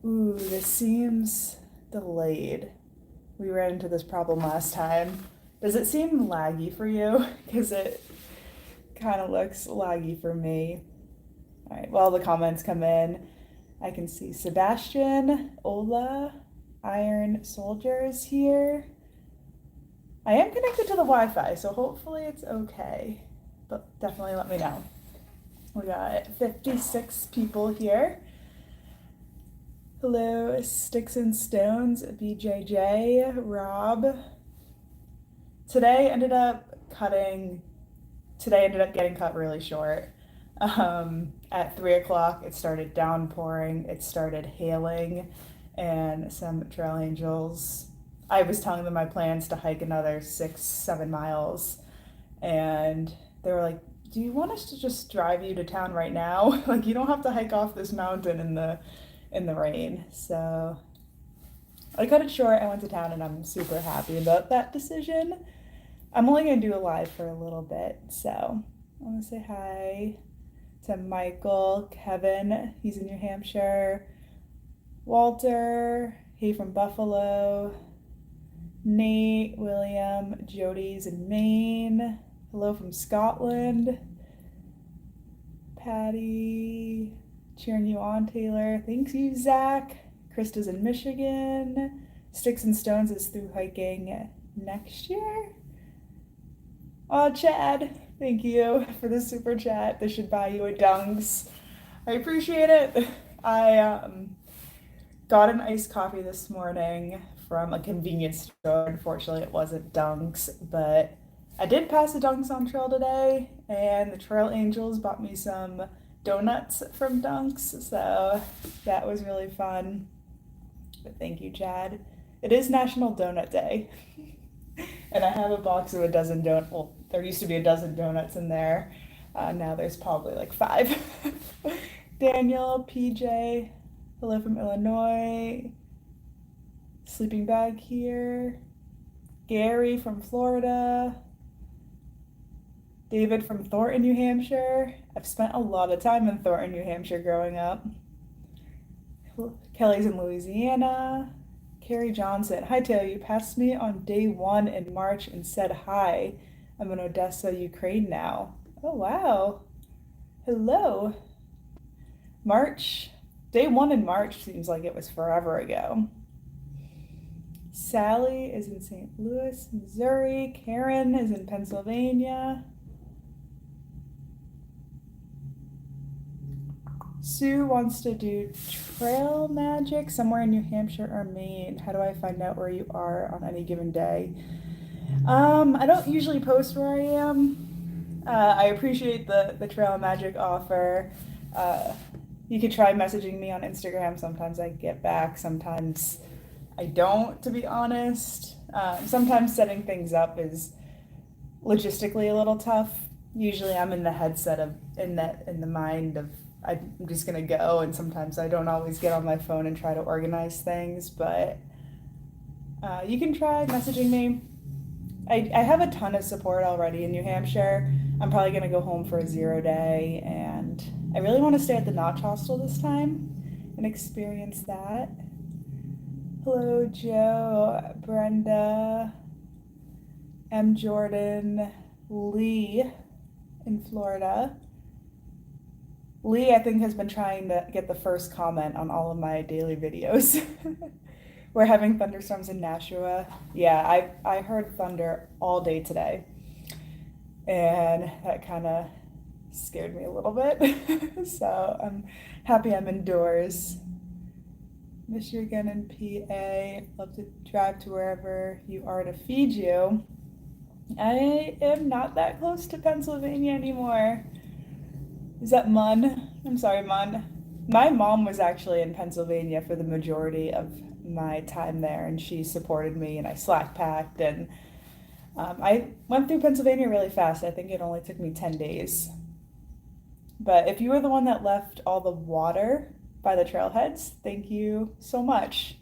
Ooh, this seems delayed. We ran into this problem last time. Does it seem laggy for you? Because it kind of looks laggy for me. All right, while the comments come in, I can see Sebastian, Ola, Iron Soldiers here. I am connected to the Wi-Fi, so hopefully it's okay. But definitely let me know. We got 56 people here. Hello, Sticks and Stones, BJJ, Rob. Today ended up getting cut really short. At 3 o'clock, it started downpouring, it started hailing, and some trail angels. I was telling them my plans to hike another 6, 7 miles, and they were like, "Do you want us to just drive you to town right now? Like, you don't have to hike off this mountain in the rain." So I cut it short. I went to town, and I'm super happy about that decision. I'm only gonna do a live for a little bit, so I want to say hi to Michael, Kevin, he's in New Hampshire, Walter, he from Buffalo, Nate, William, Jody's in Maine, hello from Scotland, Patty, cheering you on, Taylor, thanks you, Zach, Krista's in Michigan, Sticks and Stones is through hiking next year. Oh, Chad, thank you for the super chat. This should buy you a Dunks. I appreciate it. I got an iced coffee this morning from a convenience store. Unfortunately, it wasn't Dunks, but I did pass a Dunks on trail today, and the Trail Angels bought me some donuts from Dunks, so that was really fun. But thank you, Chad. It is National Donut Day. And I have a box of a dozen donuts. Well, there used to be a dozen donuts in there. Now there's probably like 5. Daniel, PJ, hello from Illinois. Sleeping bag here. Gary from Florida. David from Thornton, New Hampshire. I've spent a lot of time in Thornton, New Hampshire growing up. Kelly's in Louisiana. Carrie Johnson, hi Taylor, you passed me on day 1 in March and said hi. I'm in Odessa, Ukraine now. Oh wow. Hello. March. Day 1 in March seems like it was forever ago. Sally is in St. Louis, Missouri. Karen is in Pennsylvania. Sue wants to do trail magic somewhere in New Hampshire or Maine. How do I find out where you are on any given day? I don't usually post where I am. I appreciate the trail magic offer. You could try messaging me on Instagram. Sometimes I get back, sometimes I don't, to be honest. Sometimes setting things up is logistically a little tough. Usually I'm in the headset of in the mind of I'm just gonna go, and sometimes I don't always get on my phone and try to organize things, but you can try messaging me. I have a ton of support already in New Hampshire. I'm probably gonna go home for a 0 day, and I really want to stay at the Notch Hostel this time and experience that. Hello, Joe, Brenda, M. Jordan, Lee in Florida. Lee, I think, has been trying to get the first comment on all of my daily videos. We're having thunderstorms in Nashua. Yeah, I heard thunder all day today, and that kind of scared me a little bit. So I'm happy I'm indoors. Michigan and PA, love to drive to wherever you are to feed you. I am not that close to Pennsylvania anymore. Is that Mun? I'm sorry, Mun. My mom was actually in Pennsylvania for the majority of my time there, and she supported me, and I slack packed, and I went through Pennsylvania really fast. I think it only took me 10 days. But if you were the one that left all the water by the trailheads, thank you so much.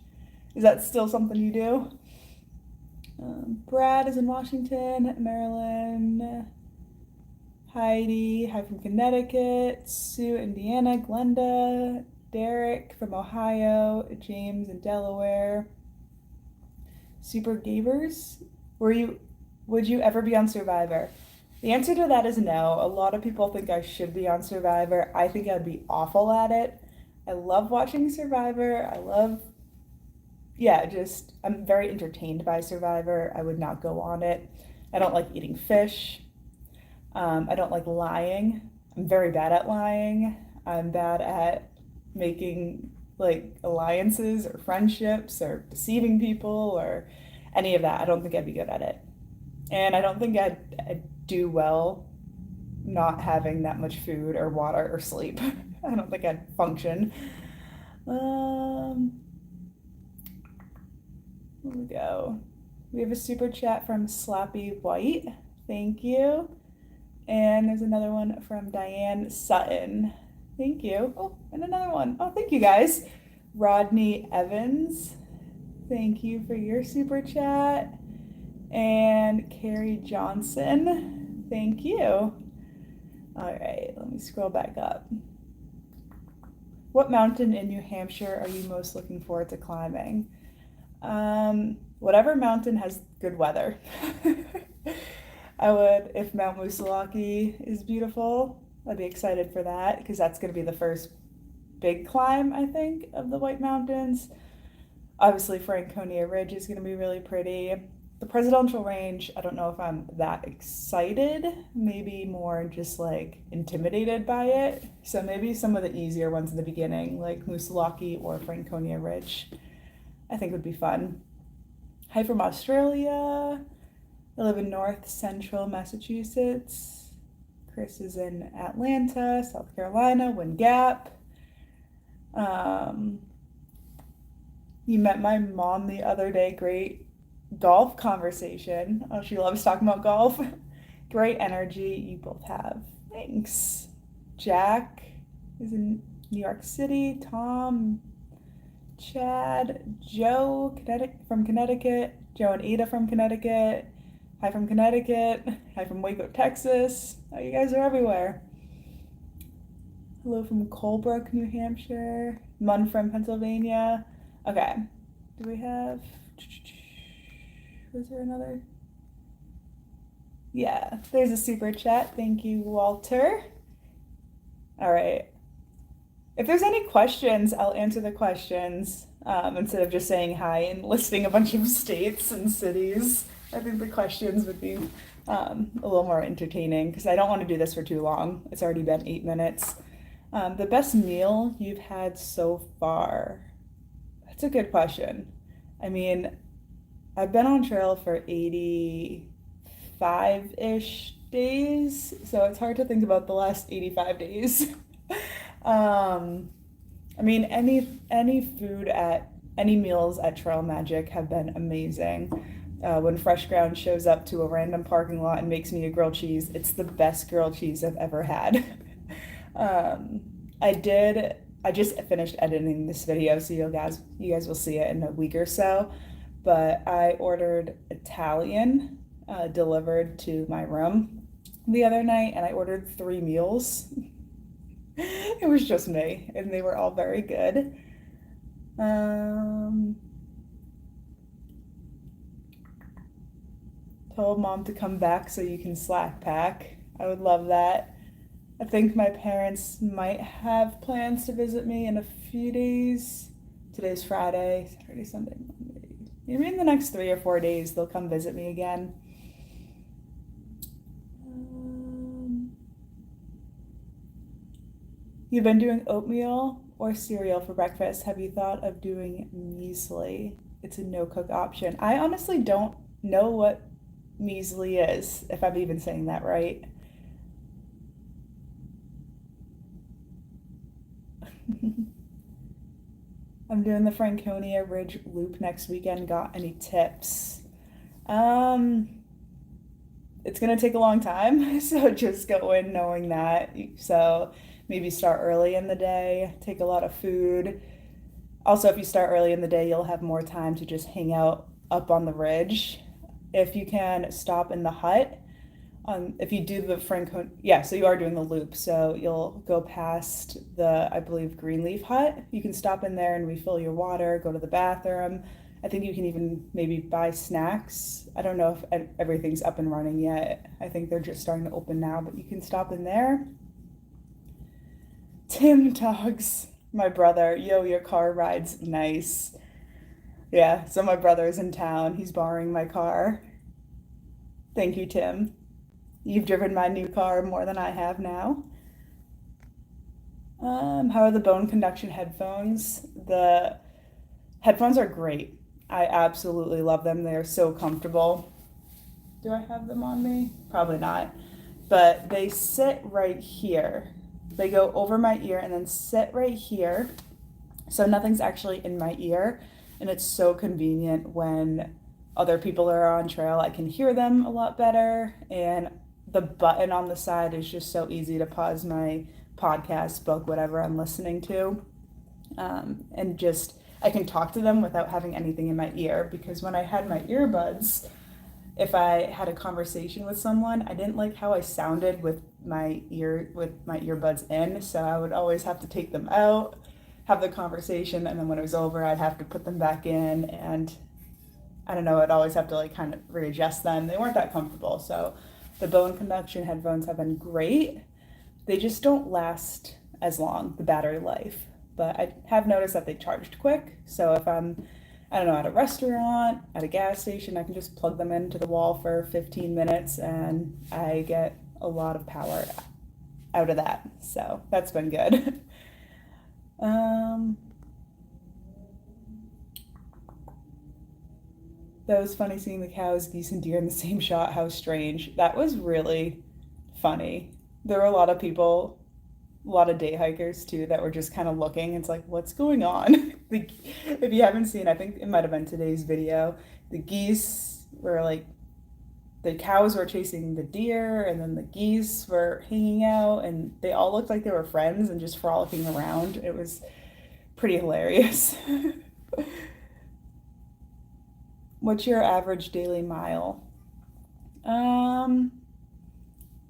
Is that still something you do? Brad is in Washington, Maryland. Heidi, hi from Connecticut. Sue, Indiana. Glenda, Derek from Ohio, James in Delaware. Super Gavers, would you ever be on Survivor? The answer to that is no. A lot of people think I should be on Survivor. I think I'd be awful at it. I love watching Survivor. I'm very entertained by Survivor. I would not go on it. I don't like eating fish. I don't like lying. I'm very bad at lying. I'm bad at making like alliances or friendships or deceiving people or any of that. I don't think I'd be good at it. And I don't think I'd do well not having that much food or water or sleep. I don't think I'd function. Here we go. We have a super chat from Slappy White. Thank you. And there's another one from Diane Sutton. Thank you. Oh, and another one. Oh, thank you guys. Rodney Evans. Thank you for your super chat. And Carrie Johnson. Thank you. All right, let me scroll back up. What mountain in New Hampshire are you most looking forward to climbing? Whatever mountain has good weather. I would, if Mount Moosilauke is beautiful, I'd be excited for that because that's going to be the first big climb, I think, of the White Mountains. Obviously, Franconia Ridge is going to be really pretty. The Presidential Range, I don't know if I'm that excited, maybe more just like intimidated by it. So maybe some of the easier ones in the beginning, like Moosilauke or Franconia Ridge, I think would be fun. Hi from Australia. I live in North Central Massachusetts. Chris is in Atlanta, South Carolina, Wind Gap. You met my mom the other day. Great golf conversation. Oh, she loves talking about golf. Great energy you both have. Thanks. Jack is in New York City. Tom, Chad, Joe from Connecticut. Joe and Ada from Connecticut. Hi from Connecticut. Hi from Waco, Texas. Oh, you guys are everywhere. Hello from Colebrook, New Hampshire. Munn from Pennsylvania. Okay. Do we have... Was there another? Yeah, there's a super chat. Thank you, Walter. All right. If there's any questions, I'll answer the questions instead of just saying hi and listing a bunch of states and cities. I think the questions would be a little more entertaining because I don't want to do this for too long. It's already been 8 minutes. The best meal you've had so far? That's a good question. I mean, I've been on trail for 85-ish days, so it's hard to think about the last 85 days. I mean, any food at any meals at Trail Magic have been amazing. When Fresh Ground shows up to a random parking lot and makes me a grilled cheese, it's the best grilled cheese I've ever had. I just finished editing this video, so you guys will see it in a week or so. But I ordered Italian delivered to my room the other night, and I ordered 3 meals. It was just me, and they were all very good. Told mom to come back so you can slack pack. I would love that. I think my parents might have plans to visit me in a few days. Today's Friday, Saturday, Sunday, Monday. Maybe in the next 3 or 4 days they'll come visit me again. You've been doing oatmeal or cereal for breakfast. Have you thought of doing muesli? It's a no-cook option. I honestly don't know what muesli is, if I'm even saying that right. I'm doing the Franconia Ridge Loop next weekend. Got any tips? It's gonna take a long time, so just go in knowing that. So maybe start early in the day, take a lot of food. Also, if you start early in the day, you'll have more time to just hang out up on the ridge. If you can stop in the hut if you do the Franco, yeah, so you are doing the loop. So you'll go past the, I believe, Greenleaf Hut. You can stop in there and refill your water, go to the bathroom. I think you can even maybe buy snacks. I don't know if everything's up and running yet. I think they're just starting to open now, but you can stop in there. Tim Togs, my brother, yo, your car ride's nice. Yeah, so my brother's in town. He's borrowing my car. Thank you, Tim. You've driven my new car more than I have now. How are the bone conduction headphones? The headphones are great. I absolutely love them. They are so comfortable. Do I have them on me? Probably not. But they sit right here. They go over my ear and then sit right here. So nothing's actually in my ear. And it's so convenient when other people are on trail. I can hear them a lot better. And the button on the side is just so easy to pause my podcast, book, whatever I'm listening to. And just, I can talk to them without having anything in my ear, because when I had my earbuds, if I had a conversation with someone, I didn't like how I sounded with my earbuds in, so I would always have to take them out, have the conversation, and then when it was over, I'd have to put them back in, and I don't know, I'd always have to like kind of readjust them. They weren't that comfortable, so the bone conduction headphones have been great. They just don't last as long, the battery life. But I have noticed that they charged quick. So if I'm, I don't know, at a restaurant, at a gas station, I can just plug them into the wall for 15 minutes and I get a lot of power out of that. So that's been good. That was funny seeing the cows, geese, and deer in the same shot. How strange. That was really funny. There were a lot of people, a lot of day hikers too, that were just kind of looking. It's like, what's going on? If you haven't seen, I think it might have been today's video, the geese were like, the cows were chasing the deer, and then the geese were hanging out, and they all looked like they were friends and just frolicking around. It was pretty hilarious. What's your average daily mile?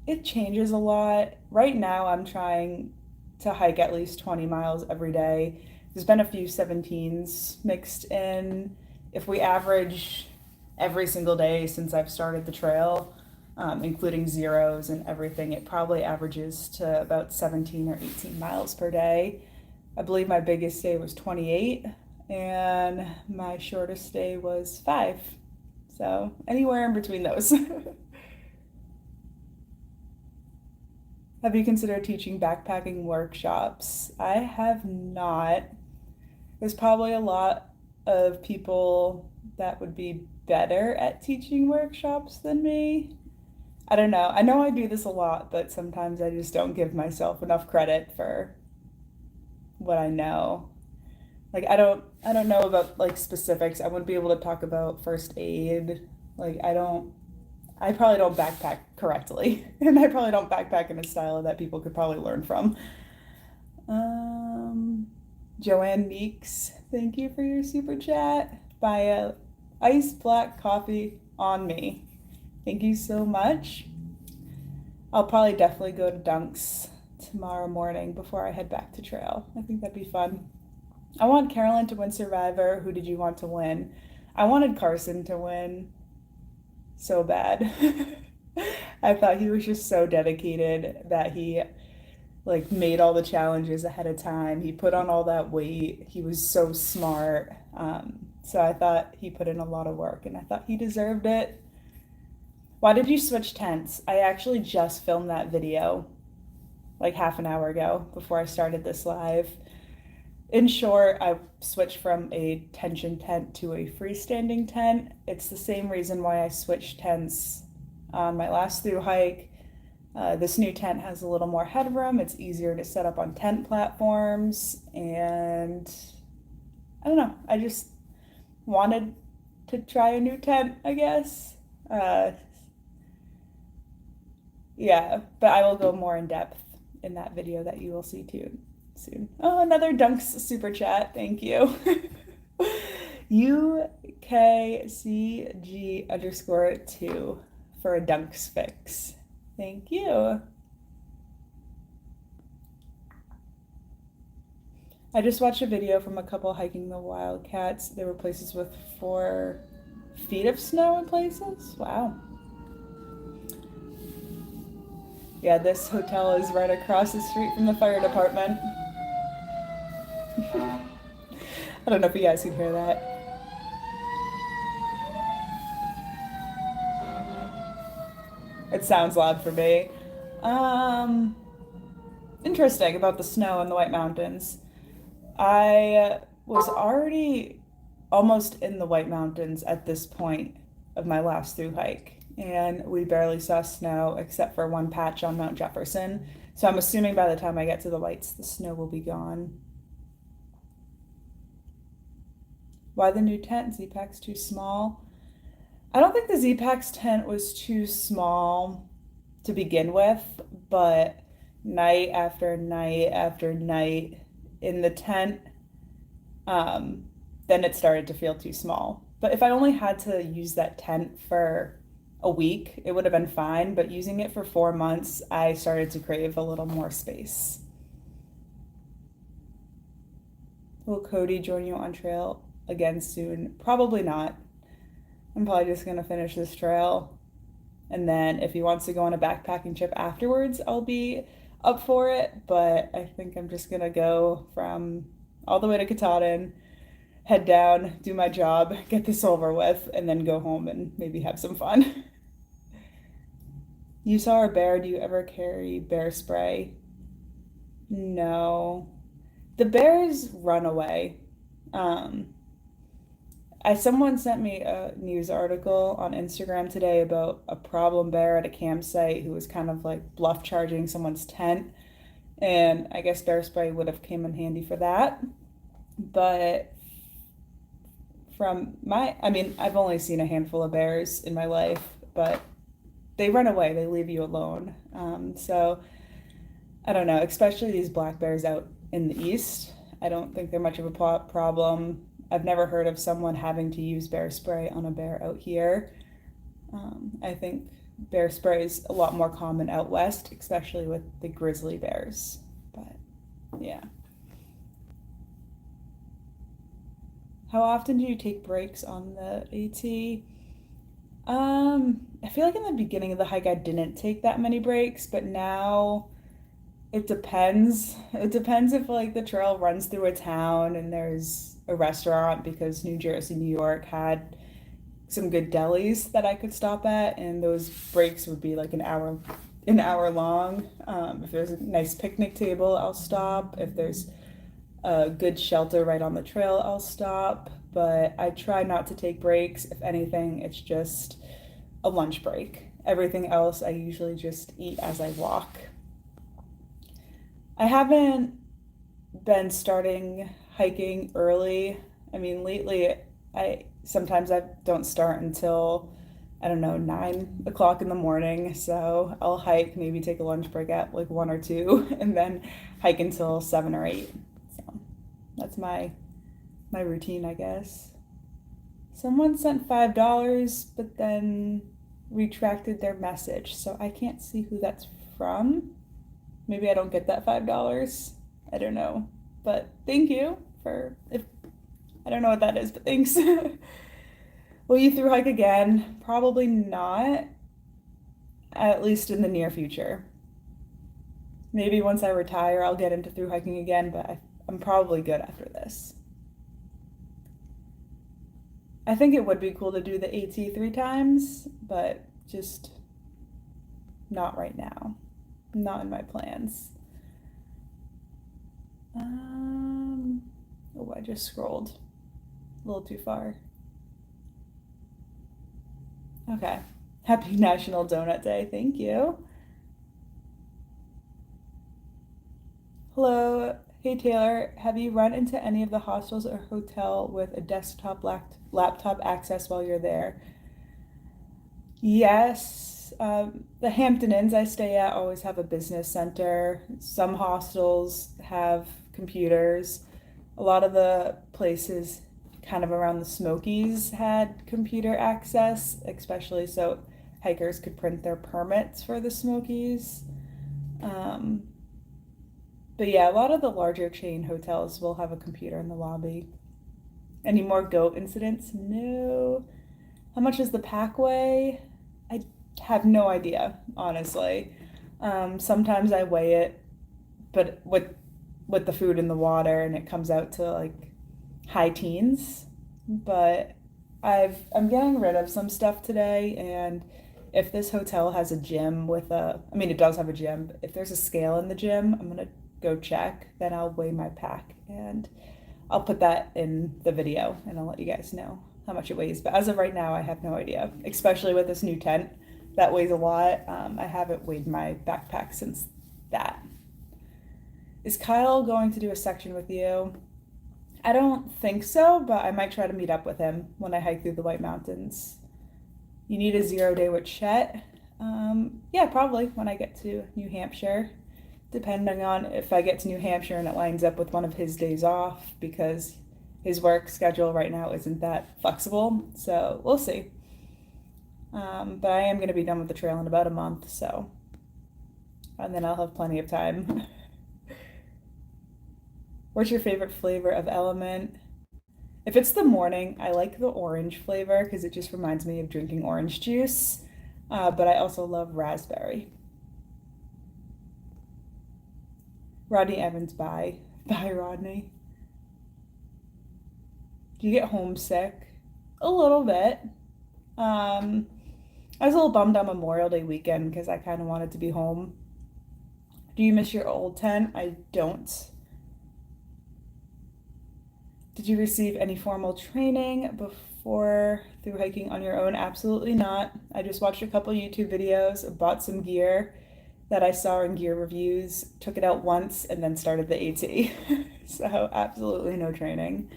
It changes a lot. Right now I'm trying to hike at least 20 miles every day. There's been a few 17s mixed in. If we average every single day since I've started the trail, including zeros and everything, it probably averages to about 17 or 18 miles per day. I believe my biggest day was 28 and my shortest day was 5. So anywhere in between those. Have you considered teaching backpacking workshops? I have not. There's probably a lot of people that would be better at teaching workshops than me. I don't know. I know I do this a lot, but sometimes I just don't give myself enough credit for what I know. Like I don't know about like specifics. I wouldn't be able to talk about first aid. Like I probably don't backpack correctly, and I probably don't backpack in a style that people could probably learn from. Joanne Meeks, thank you for your super chat. Buy a iced black coffee on me. Thank you so much. I'll probably definitely go to Dunks tomorrow morning before I head back to trail. I think that'd be fun. I want Carolyn to win Survivor. Who did you want to win? I wanted Carson to win so bad. I thought he was just so dedicated that he like made all the challenges ahead of time. He put on all that weight. He was so smart. So I thought he put in a lot of work and I thought he deserved it. Why did you switch tents? I actually just filmed that video like half an hour ago before I started this live. In short, I switched from a tension tent to a freestanding tent. It's the same reason why I switched tents on my last THRU-HIKE. This new tent has a little more headroom. It's easier to set up on tent platforms, and I don't know. I just wanted to try a new tent, I guess. Yeah, but I will go more in depth in that video that you will see too soon. Oh, another Dunks super chat. Thank you. UKCG_2 for a Dunks fix. Thank you. I just watched a video from a couple hiking the Wildcats. There were places with 4 feet of snow in places. Wow. Yeah, this hotel is right across the street from the fire department. I don't know if you guys can hear that. It sounds loud for me. Um, Interesting about the snow in the White Mountains. I was already almost in the White Mountains at this point of my last through hike, and we barely saw snow except for one patch on Mount Jefferson. So I'm assuming by the time I get to the Whites, the snow will be gone. Why the new tent? Z-Pack's too small. I don't think the Z-Pack's tent was too small to begin with, but night after night after night in the tent, then it started to feel too small. But if I only had to use that tent for a week, it would have been fine. But using it for 4 months, I started to crave a little more space. Will Cody join you on trail again soon? Probably not. I'm probably just gonna finish this trail. And then if he wants to go on a backpacking trip afterwards, I'll be up for it. But I think I'm just gonna go from all the way to Katahdin, head down, do my job, get this over with, and then go home and maybe have some fun. You saw a bear. Do you ever carry bear spray? No. The bears run away. Um, Someone sent me a news article on Instagram today about a problem bear at a campsite who was kind of like bluff charging someone's tent. And I guess bear spray would have came in handy for that. But I've only seen a handful of bears in my life, but they run away, they leave you alone. So I don't know, especially these black bears out in the east. I don't think they're much of a problem. I've never heard of someone having to use bear spray on a bear out here. I think bear spray is a lot more common out west, especially with the grizzly bears. But yeah. How often do you take breaks on the AT? I feel like in the beginning of the hike I didn't take that many breaks, but now it depends. It depends if like the trail runs through a town and there's a restaurant, because New Jersey, New York had some good delis that I could stop at, and those breaks would be like an hour long. If there's a nice picnic table, I'll stop. If there's a good shelter right on the trail, I'll stop. But I try not to take breaks. If anything, it's just a lunch break. Everything else, I usually just eat as I walk. I haven't been starting hiking early. I mean, lately, sometimes I don't start until, I don't know, 9 o'clock in the morning. So I'll hike, maybe take a lunch break at like 1 or 2, and then hike until 7 or 8. So that's my routine, I guess. Someone sent $5, but then retracted their message, so I can't see who that's from. Maybe I don't get that $5. I don't know. But thank you if I don't know what that is, but thanks. Will you through hike again? Probably not, at least in the near future. Maybe once I retire, I'll get into through hiking again, but I'm probably good after this. I think it would be cool to do the AT 3 times, but just not right now. Not in my plans. Oh, I just scrolled a little too far. Okay. Happy National Donut Day. Thank you. Hello. Hey Taylor, have you run into any of the hostels or hotel with a desktop laptop access while you're there? Yes. The Hampton Inns I stay at always have a business center. Some hostels have computers. A lot of the places kind of around the Smokies had computer access, especially so hikers could print their permits for the Smokies. But yeah, a lot of the larger chain hotels will have a computer in the lobby. Any more goat incidents? No. How much does the pack weigh? I have no idea, honestly. Sometimes I weigh it, but with the food and the water, and it comes out to like high teens. But I'm getting rid of some stuff today, and if this hotel has a gym with I mean, it does have a gym, but if there's a scale in the gym, I'm gonna go check, then I'll weigh my pack, and I'll put that in the video, and I'll let you guys know how much it weighs. But as of right now, I have no idea, especially with this new tent that weighs a lot. I haven't weighed my backpack since that. Is Kyle going to do a section with you? I don't think so, but I might try to meet up with him when I hike through the White Mountains. You need a 0 day with Chet? Yeah, probably when I get to New Hampshire, depending on if I get to New Hampshire and it lines up with one of his days off, because his work schedule right now isn't that flexible, so we'll see. But I am going to be done with the trail in about a month, so, and then I'll have plenty of time. What's your favorite flavor of Element? If it's the morning, I like the orange flavor because it just reminds me of drinking orange juice, but I also love raspberry. Rodney Evans, bye. Bye, Rodney. Do you get homesick? A little bit. I was a little bummed on Memorial Day weekend because I kind of wanted to be home. Do you miss your old tent? I don't. Did you receive any formal training before through hiking on your own? Absolutely not. I just watched a couple YouTube videos, bought some gear that I saw in gear reviews, took it out once, and then started the AT. So absolutely no training.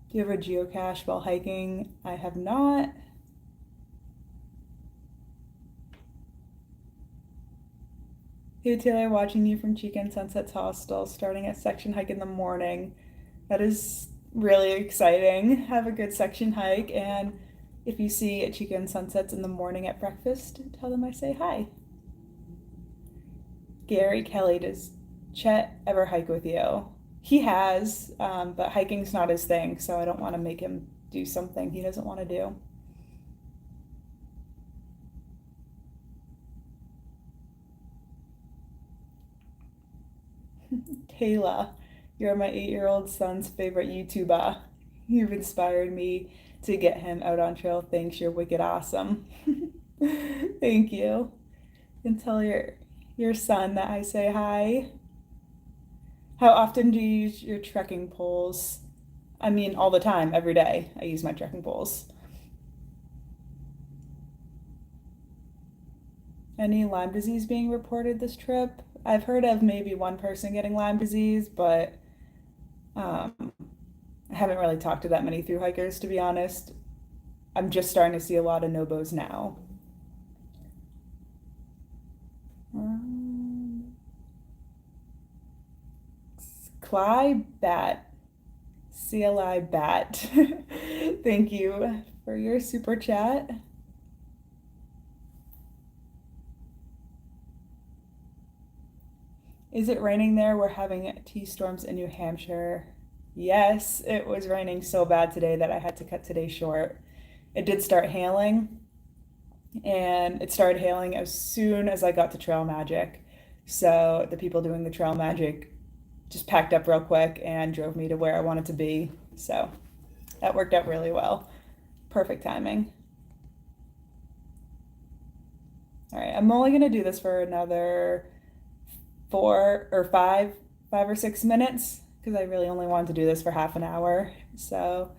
Do you ever geocache while hiking? I have not. Hey Taylor, watching you from Chica and Sunset's hostel, starting a section hike in the morning. That is really exciting. Have a good section hike, and if you see Chica and Sunsets in the morning at breakfast, tell them I say hi. Gary Kelly, does Chet ever hike with you? He has, but hiking's not his thing, so I don't want to make him do something he doesn't want to do. Taylor, you're my 8-year-old son's favorite YouTuber. You've inspired me to get him out on trail. Thanks, you're wicked awesome. Thank you. And tell your son that I say hi. How often do you use your trekking poles? I mean, all the time, every day, I use my trekking poles. Any Lyme disease being reported this trip? I've heard of maybe one person getting Lyme disease, but I haven't really talked to that many thru hikers, to be honest. I'm just starting to see a lot of no-bows now. CLI Bat. CLI Bat. Thank you for your super chat. Is it raining there? We're having T-storms in New Hampshire. Yes, it was raining so bad today that I had to cut today short. It did start hailing, and it started hailing as soon as I got to Trail Magic. So the people doing the Trail Magic just packed up real quick and drove me to where I wanted to be. So that worked out really well. Perfect timing. All right, I'm only gonna do this for another 4 or 5 or 6 minutes because I really only wanted to do this for half an hour. So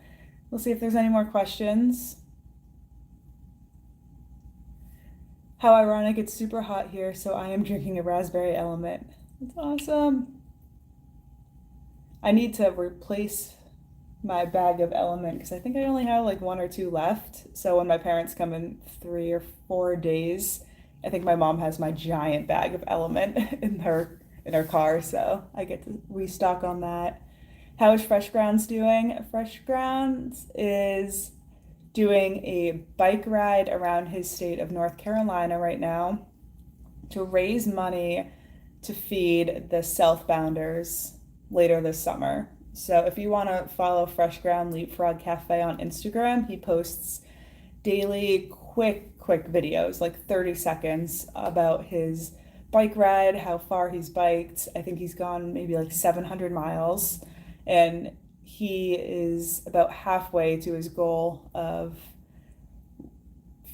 we'll see if there's any more questions. How ironic, it's super hot here, so I am drinking a raspberry Element. That's awesome. I need to replace my bag of Element because I think I only have like 1 or 2 left. So when my parents come in 3 or 4 days, I think my mom has my giant bag of Element in her car, so I get to restock on that. How is Fresh Grounds doing? Fresh Grounds is doing a bike ride around his state of North Carolina right now to raise money to feed the Southbounders later this summer. So if you want to follow Fresh Ground Leapfrog Cafe on Instagram, he posts daily quick videos, like 30 seconds, about his bike ride, how far he's biked. I think he's gone maybe like 700 miles, and he is about halfway to his goal of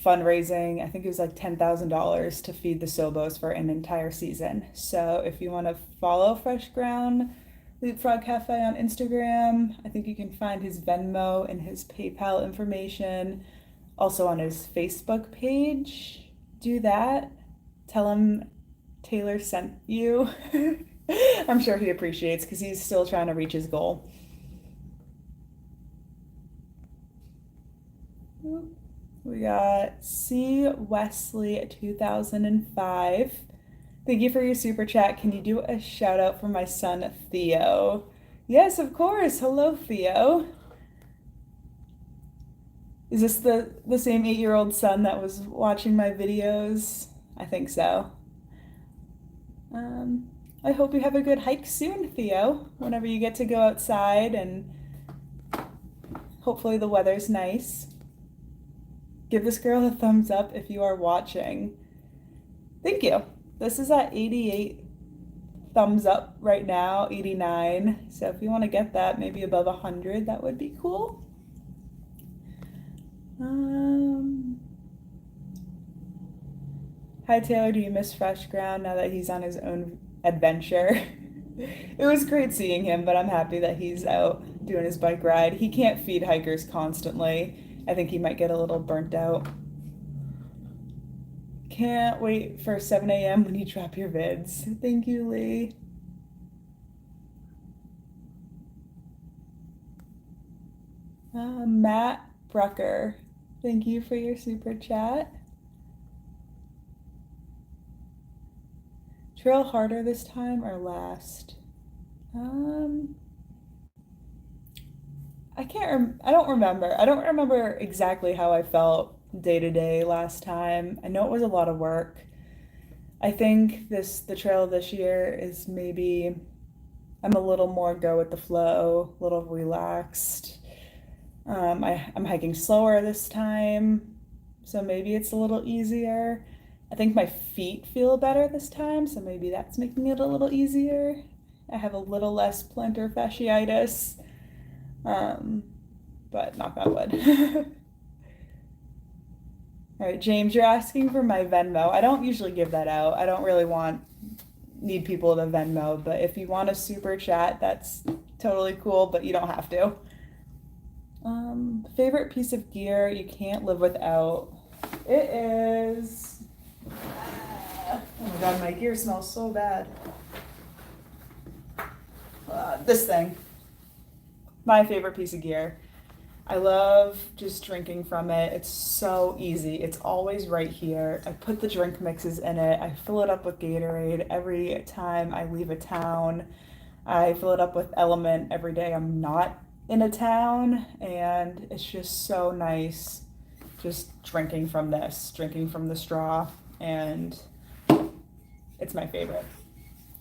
fundraising. I think it was like $10,000 to feed the Sobos for an entire season. So if you want to follow Fresh Ground Leapfrog Cafe on Instagram, I think you can find his Venmo and his PayPal information. Also on his Facebook page. Do that. Tell him Taylor sent you. I'm sure he appreciates because he's still trying to reach his goal. We got C. Wesley 2005. Thank you for your super chat. Can you do a shout out for my son Theo? Yes, of course. Hello, Theo. Is this the same 8-year-old son that was watching my videos? I think so. I hope you have a good hike soon, Theo, whenever you get to go outside, and hopefully the weather's nice. Give this girl a thumbs up if you are watching. Thank you. This is at 88 thumbs up right now, 89. So if you want to get that maybe above 100, that would be cool. Hi Taylor, do you miss Fresh Ground now that he's on his own adventure? It was great seeing him, but I'm happy that he's out doing his bike ride. He can't feed hikers constantly. I think he might get a little burnt out. Can't wait for 7 a.m. when you drop your vids. Thank you, Lee. Matt Brucker, thank you for your super chat. Trail harder this time or last? I don't remember. I don't remember exactly how I felt day to day last time. I know it was a lot of work. I think the trail this year is maybe I'm a little more go with the flow, a little relaxed. I'm hiking slower this time, so maybe it's a little easier. I think my feet feel better this time, so maybe that's making it a little easier. I have a little less plantar fasciitis, but knock on wood. All right, James, you're asking for my Venmo. I don't usually give that out. I don't really need people to Venmo, but if you want a super chat, that's totally cool, but you don't have to. Favorite piece of gear you can't live without? It is... Oh my god, my gear smells so bad. This thing. My favorite piece of gear. I love just drinking from it. It's so easy. It's always right here. I put the drink mixes in it. I fill it up with Gatorade every time I leave a town. I fill it up with Element every day I'm not in a town, and it's just so nice just drinking from this, drinking from the straw, and it's my favorite.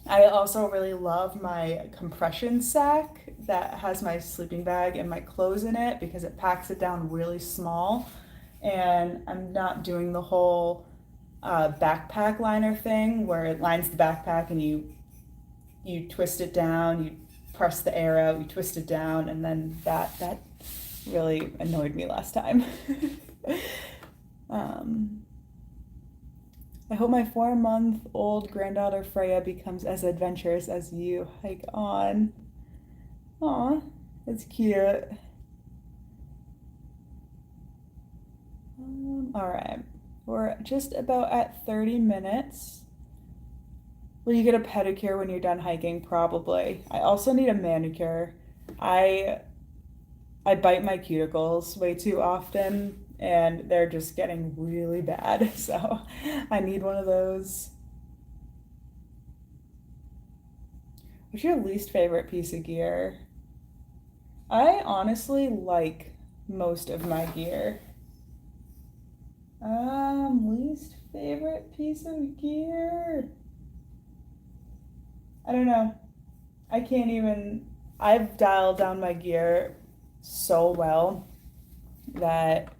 I also really love my compression sack that has my sleeping bag and my clothes in it because it packs it down really small, and I'm not doing the whole backpack liner thing where it lines the backpack and you twist it down, you press the air out, you twist it down, and then that really annoyed me last time. I hope my 4-month-old granddaughter Freya becomes as adventurous as you hike on. Aw, that's cute. All right, we're just about at 30 minutes. Will you get a pedicure when you're done hiking? Probably. I also need a manicure. I bite my cuticles way too often, and they're just getting really bad, so I need one of those. What's your least favorite piece of gear? I honestly like most of my gear. Least favorite piece of gear. I don't know. I can't even. I've dialed down my gear so well that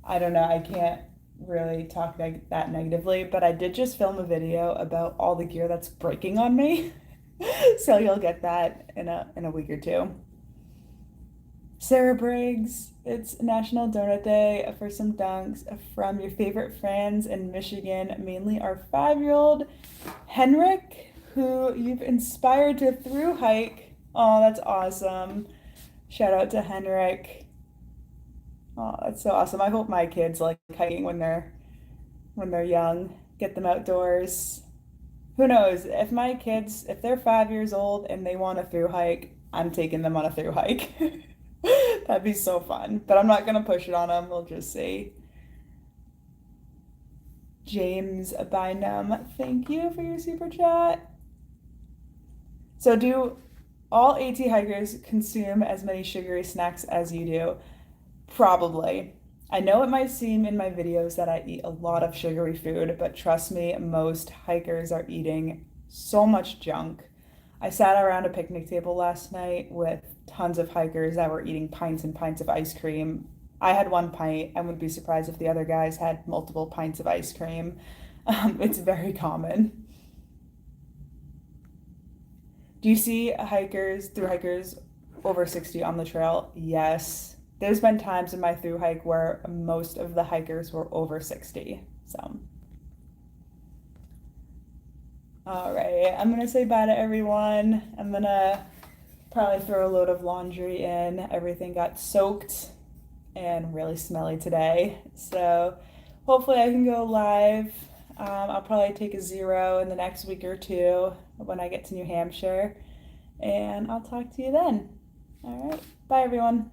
I don't know. I can't really talk that negatively, but I did just film a video about all the gear that's breaking on me. So you'll get that in a week or two. Sarah Briggs, it's National Donut Day for some dunks from your favorite friends in Michigan, mainly our 5-year-old Henrik, who you've inspired to through hike. Oh, that's awesome. Shout out to Henrik. Oh, that's so awesome. I hope my kids like hiking when they're young, get them outdoors. Who knows? If my kids, if they're 5 years old and they want a through hike, I'm taking them on a through hike. That'd be so fun. But I'm not gonna push it on them. We'll just see. James Bynum, thank you for your super chat. So do all AT hikers consume as many sugary snacks as you do? Probably. I know it might seem in my videos that I eat a lot of sugary food, but trust me, most hikers are eating so much junk. I sat around a picnic table last night with tons of hikers that were eating pints and pints of ice cream. I had 1 pint. I wouldn't be surprised if the other guys had multiple pints of ice cream. It's very common. Do you see through hikers over 60 on the trail? Yes. There's been times in my through hike where most of the hikers were over 60. So, all right, I'm gonna say bye to everyone. I'm gonna probably throw a load of laundry in. Everything got soaked and really smelly today. So, hopefully, I can go live. I'll probably take a 0 in the next week or two when I get to New Hampshire. And I'll talk to you then. All right, bye everyone.